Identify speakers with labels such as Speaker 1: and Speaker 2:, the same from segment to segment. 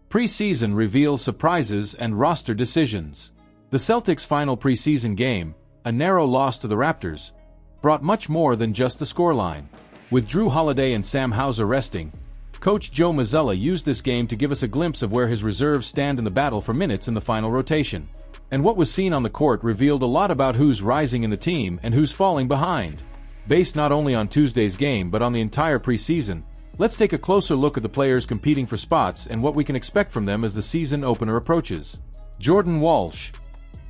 Speaker 1: Preseason reveals surprises and roster decisions. The Celtics' final preseason game, a narrow loss to the Raptors, brought much more than just the scoreline. With Drew Holiday and Sam Hauser resting, coach Joe Mazzulla used this game to give us a glimpse of where his reserves stand in the battle for minutes in the final rotation. And what was seen on the court revealed a lot about who's rising in the team and who's falling behind. Based not only on Tuesday's game but on the entire preseason, let's take a closer look at the players competing for spots and what we can expect from them as the season opener approaches. Jordan Walsh,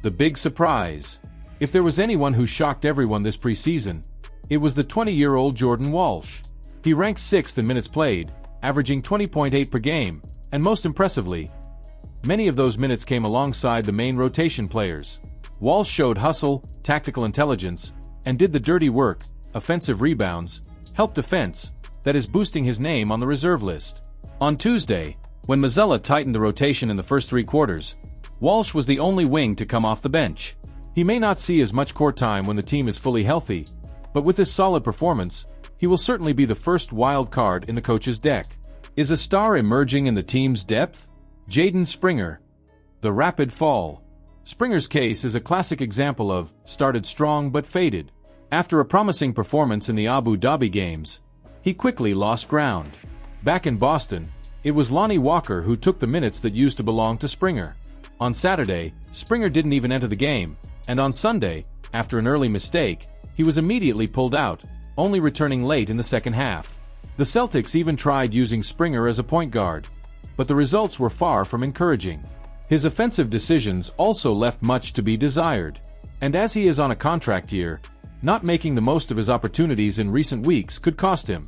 Speaker 1: the big surprise. If there was anyone who shocked everyone this preseason, it was the 20-year-old Jordan Walsh. He ranked 6th in minutes played, averaging 20.8 per game, and most impressively, many of those minutes came alongside the main rotation players. Walsh showed hustle, tactical intelligence, and did the dirty work, offensive rebounds, help defense, that is boosting his name on the reserve list. On Tuesday, when Mazzulla tightened the rotation in the first 3 quarters, Walsh was the only wing to come off the bench. He may not see as much court time when the team is fully healthy, but with this solid performance, he will certainly be the first wild card in the coach's deck. Is a star emerging in the team's depth? Jaden Springer. The rapid fall. Springer's case is a classic example of started strong but faded. After a promising performance in the Abu Dhabi games, he quickly lost ground. Back in Boston, it was Lonnie Walker who took the minutes that used to belong to Springer. On Saturday, Springer didn't even enter the game, and on Sunday, after an early mistake, he was immediately pulled out, only returning late in the second half. The Celtics even tried using Springer as a point guard, but the results were far from encouraging. His offensive decisions also left much to be desired, and as he is on a contract year, not making the most of his opportunities in recent weeks could cost him.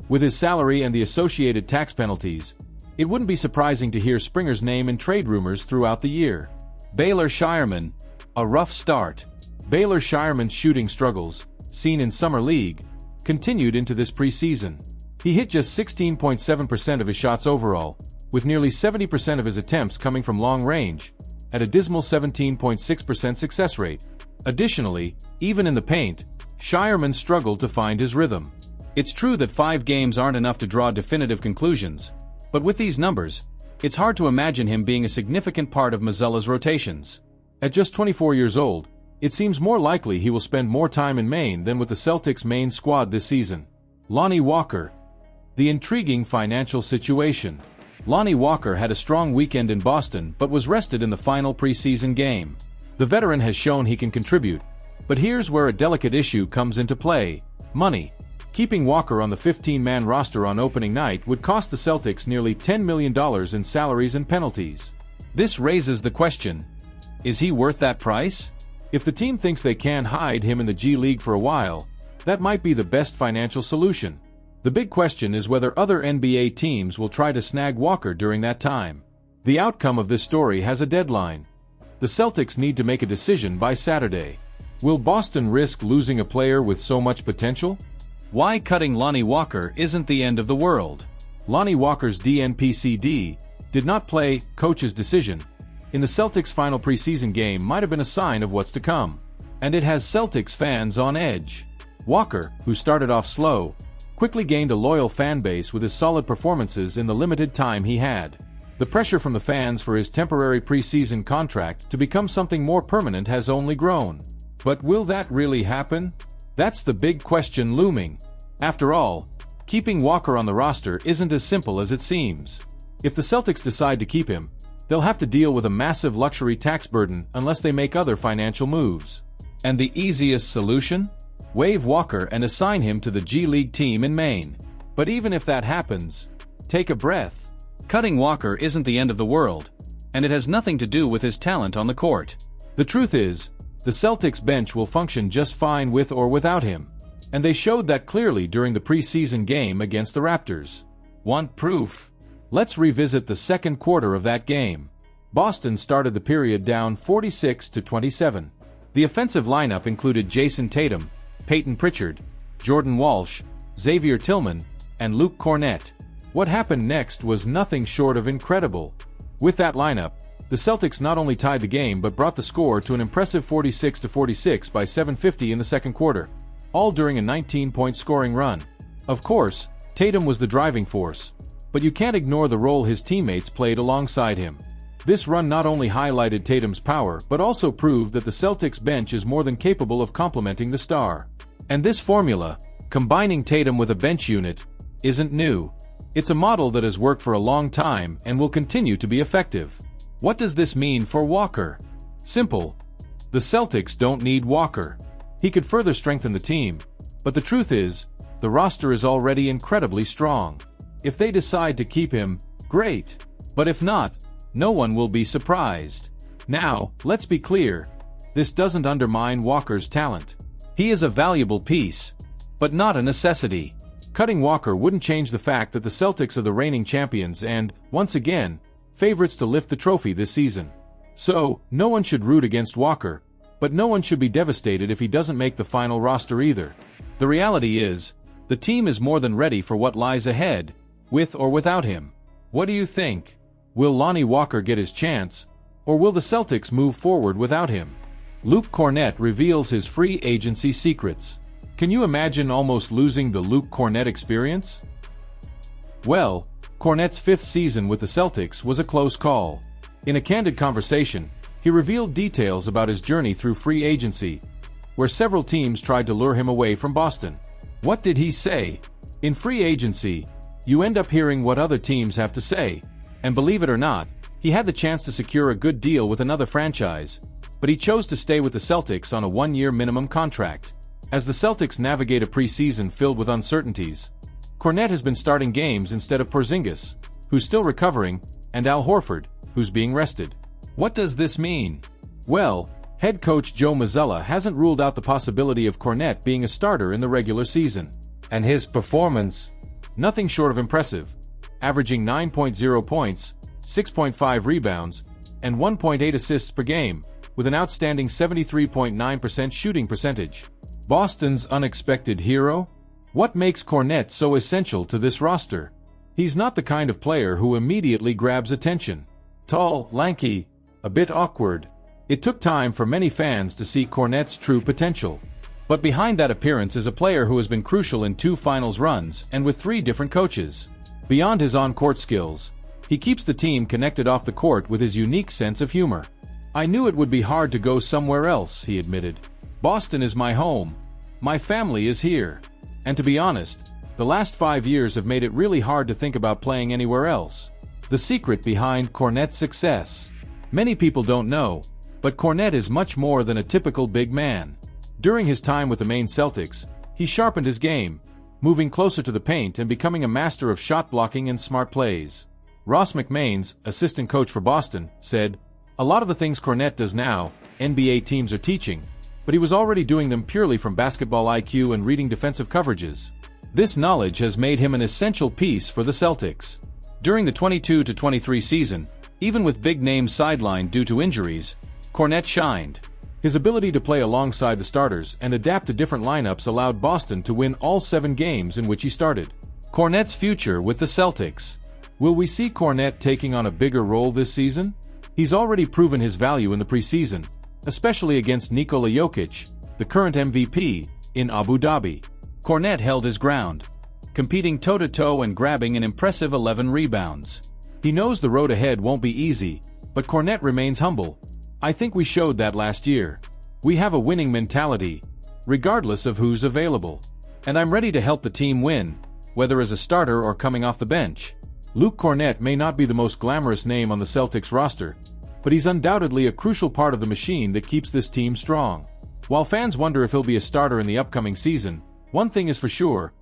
Speaker 1: With his salary and the associated tax penalties, it wouldn't be surprising to hear Springer's name in trade rumors throughout the year. Baylor Shireman. A rough start. Baylor Shireman's shooting struggles, seen in Summer League, continued into this preseason. He hit just 16.7% of his shots overall, with nearly 70% of his attempts coming from long range, at a dismal 17.6% success rate. Additionally, even in the paint, Shireman struggled to find his rhythm. It's true that 5 games aren't enough to draw definitive conclusions, but with these numbers, it's hard to imagine him being a significant part of Mazzulla's rotations. At just 24 years old, it seems more likely he will spend more time in Maine than with the Celtics' main squad this season. Lonnie Walker. The intriguing financial situation. Lonnie Walker had a strong weekend in Boston but was rested in the final preseason game. The veteran has shown he can contribute, but here's where a delicate issue comes into play: money. Keeping Walker on the 15-man roster on opening night would cost the Celtics nearly $10 million in salaries and penalties. This raises the question, is he worth that price? If the team thinks they can hide him in the G League for a while, that might be the best financial solution. The big question is whether other NBA teams will try to snag Walker during that time. The outcome of this story has a deadline. The Celtics need to make a decision by Saturday. Will Boston risk losing a player with so much potential? Why cutting Lonnie Walker isn't the end of the world. Lonnie Walker's DNP-CD did not play, coach's decision, in the Celtics' final preseason game might have been a sign of what's to come. And it has Celtics fans on edge. Walker, who started off slow, quickly gained a loyal fan base with his solid performances in the limited time he had. The pressure from the fans for his temporary preseason contract to become something more permanent has only grown. But will that really happen? That's the big question looming. After all, keeping Walker on the roster isn't as simple as it seems. If the Celtics decide to keep him, they'll have to deal with a massive luxury tax burden unless they make other financial moves. And the easiest solution? Waive Walker and assign him to the G League team in Maine. But even if that happens, take a breath. Cutting Walker isn't the end of the world, and it has nothing to do with his talent on the court. The truth is, the Celtics bench will function just fine with or without him, and they showed that clearly during the preseason game against the Raptors. Want proof? Let's revisit the second quarter of that game. Boston started the period down 46-27. The offensive lineup included Jason Tatum, Peyton Pritchard, Jordan Walsh, Xavier Tillman, and Luke Kornet. What happened next was nothing short of incredible. With that lineup, the Celtics not only tied the game but brought the score to an impressive 46-46 by 7:50 in the second quarter, all during a 19-point scoring run. Of course, Tatum was the driving force, but you can't ignore the role his teammates played alongside him. This run not only highlighted Tatum's power but also proved that the Celtics bench is more than capable of complementing the star. And this formula, combining Tatum with a bench unit, isn't new. It's a model that has worked for a long time and will continue to be effective. What does this mean for Walker? Simple. The Celtics don't need Walker. He could further strengthen the team, but the truth is, the roster is already incredibly strong. If they decide to keep him, great. But if not, no one will be surprised. Now, let's be clear. This doesn't undermine Walker's talent. He is a valuable piece, but not a necessity. Cutting Walker wouldn't change the fact that the Celtics are the reigning champions and, once again, favorites to lift the trophy this season. So, no one should root against Walker, but no one should be devastated if he doesn't make the final roster either. The reality is, the team is more than ready for what lies ahead, with or without him. What do you think? Will Lonnie Walker get his chance, or will the Celtics move forward without him? Luke Kornet reveals his free agency secrets. Can you imagine almost losing the Luke Kornet experience? Well, Kornet's 5th season with the Celtics was a close call. In a candid conversation, he revealed details about his journey through free agency, where several teams tried to lure him away from Boston. What did he say? In free agency, you end up hearing what other teams have to say. And believe it or not, he had the chance to secure a good deal with another franchise, but he chose to stay with the Celtics on a 1-year minimum contract. As the Celtics navigate a preseason filled with uncertainties, Kornet has been starting games instead of Porziņģis, who's still recovering, and Al Horford, who's being rested. What does this mean? Well, head coach Joe Mazzulla hasn't ruled out the possibility of Kornet being a starter in the regular season. And his performance? Nothing short of impressive, averaging 9.0 points, 6.5 rebounds, and 1.8 assists per game, with an outstanding 73.9% shooting percentage. Boston's unexpected hero? What makes Kornet so essential to this roster? He's not the kind of player who immediately grabs attention. Tall, lanky, a bit awkward. It took time for many fans to see Kornet's true potential. But behind that appearance is a player who has been crucial in 2 finals runs and with 3 different coaches. Beyond his on-court skills, he keeps the team connected off the court with his unique sense of humor. I knew it would be hard to go somewhere else, he admitted. Boston is my home. My family is here. And to be honest, the last 5 years have made it really hard to think about playing anywhere else. The secret behind Kornet's success. Many people don't know, but Kornet is much more than a typical big man. During his time with the Maine Celtics, he sharpened his game, moving closer to the paint and becoming a master of shot blocking and smart plays. Ross McMains, assistant coach for Boston, said, "A lot of the things Kornet does now, NBA teams are teaching, but he was already doing them purely from basketball IQ and reading defensive coverages. This knowledge has made him an essential piece for the Celtics." During the 22-23 season, even with big names sidelined due to injuries, Kornet shined. His ability to play alongside the starters and adapt to different lineups allowed Boston to win all 7 games in which he started. Kornet's future with the Celtics. Will we see Kornet taking on a bigger role this season? He's already proven his value in the preseason, especially against Nikola Jokic, the current MVP, in Abu Dhabi. Kornet held his ground, competing toe-to-toe and grabbing an impressive 11 rebounds. He knows the road ahead won't be easy, but Kornet remains humble. I think we showed that last year. We have a winning mentality, regardless of who's available. And I'm ready to help the team win, whether as a starter or coming off the bench. Luke Kornet may not be the most glamorous name on the Celtics roster, but he's undoubtedly a crucial part of the machine that keeps this team strong. While fans wonder if he'll be a starter in the upcoming season, one thing is for sure: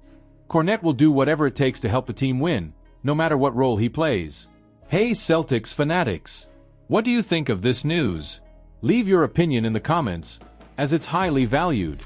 Speaker 1: Kornet will do whatever it takes to help the team win, no matter what role he plays. Hey Celtics fanatics! What do you think of this news? Leave your opinion in the comments, as it's highly valued.